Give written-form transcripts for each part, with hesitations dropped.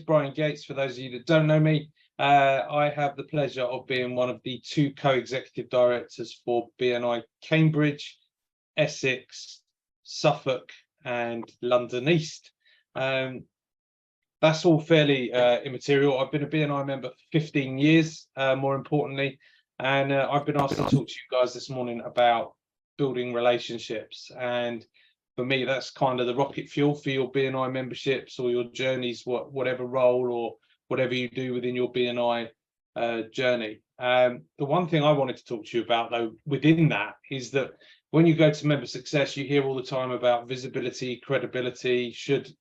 Brian Gates. For those of you that don't know me, I have the pleasure of being one of the 2 co-executive directors for BNI Cambridge, Essex, Suffolk, and London East. That's all fairly immaterial. I've been a BNI member for 15 years, more importantly, and I've been asked to talk to you guys this morning about building relationships. And for me, that's kind of the rocket fuel for your BNI memberships or your journeys, whatever role or whatever you do within your BNI journey. The one thing I wanted to talk to you about, though, within that is that when you go to member success, you hear all the time about visibility, credibility should,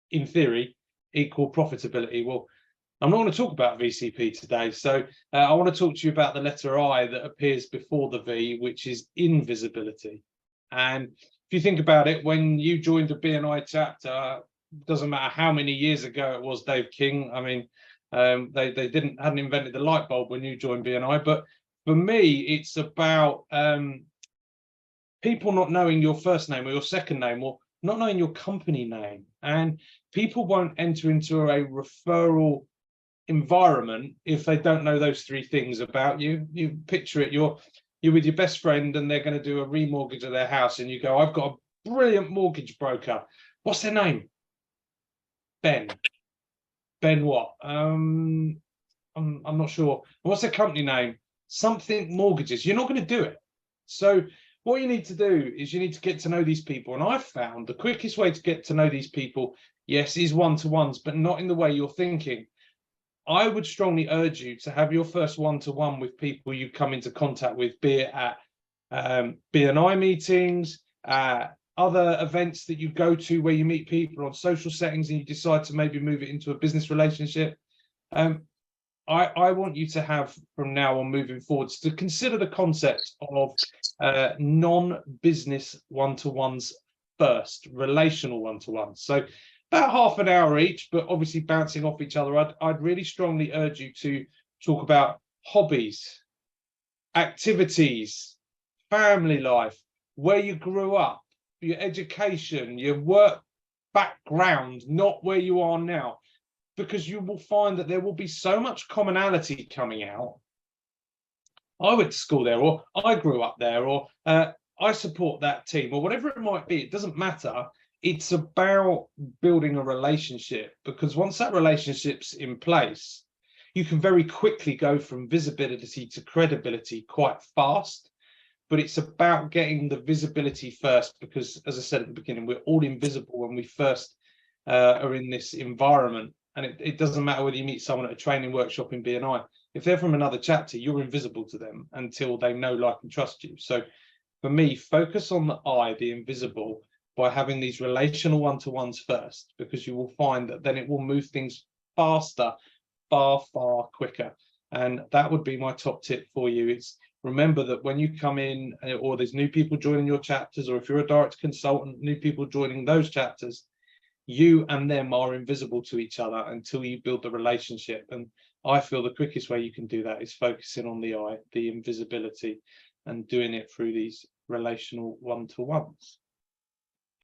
in theory, equal profitability. Well, I'm not going to talk about VCP today. So I want to talk to you about the letter I that appears before the V, which is invisibility. And if you think about it, when you joined a BNI chapter, doesn't matter how many years ago it was, Dave King. I mean, they hadn't invented the light bulb when you joined BNI. But for me, it's about people not knowing your first name or your second name, or not knowing your company name. And people won't enter into a referral environment if they don't know those 3 things about you. You picture it, you're with your best friend and they're going to do a remortgage of their house, and you go, I've got a brilliant mortgage broker. What's their name? Ben what? I'm not sure. What's their company name? Something Mortgages. You're not going to do it. So what you need to do is you need to get to know these people. And I've found the quickest way to get to know these people, yes, is one-to-ones, but not in the way you're thinking. I would strongly urge you to have your first one-to-one with people you come into contact with, be it at BNI meetings, other events that you go to where you meet people, on social settings, and you decide to maybe move it into a business relationship. I want you to have, from now on moving forwards, to consider the concept of non-business one-to-ones first, relational one-to-ones. So about half an hour each, but obviously bouncing off each other. I'd really strongly urge you to talk about hobbies, activities, family life, where you grew up, your education, your work background, not where you are now, because you will find that there will be so much commonality coming out. I went to school there, or I grew up there, or I support that team, or whatever it might be. It doesn't matter. It's about building a relationship, because once that relationship's in place, you can very quickly go from visibility to credibility quite fast. But it's about getting the visibility first, because, as I said at the beginning, we're all invisible when we first are in this environment. And it doesn't matter whether you meet someone at a training workshop in BNI. If they're from another chapter, you're invisible to them until they know, like, and trust you. So for me, focus on the I, the invisible, by having these relational one-to-ones first, because you will find that then it will move things faster, far quicker. And that would be my top tip for you. It's remember that when you come in, or there's new people joining your chapters, or if you're a direct consultant, new people joining those chapters, you and them are invisible to each other until you build the relationship. And I feel the quickest way you can do that is focusing on the I, the invisibility, and doing it through these relational one-to-ones.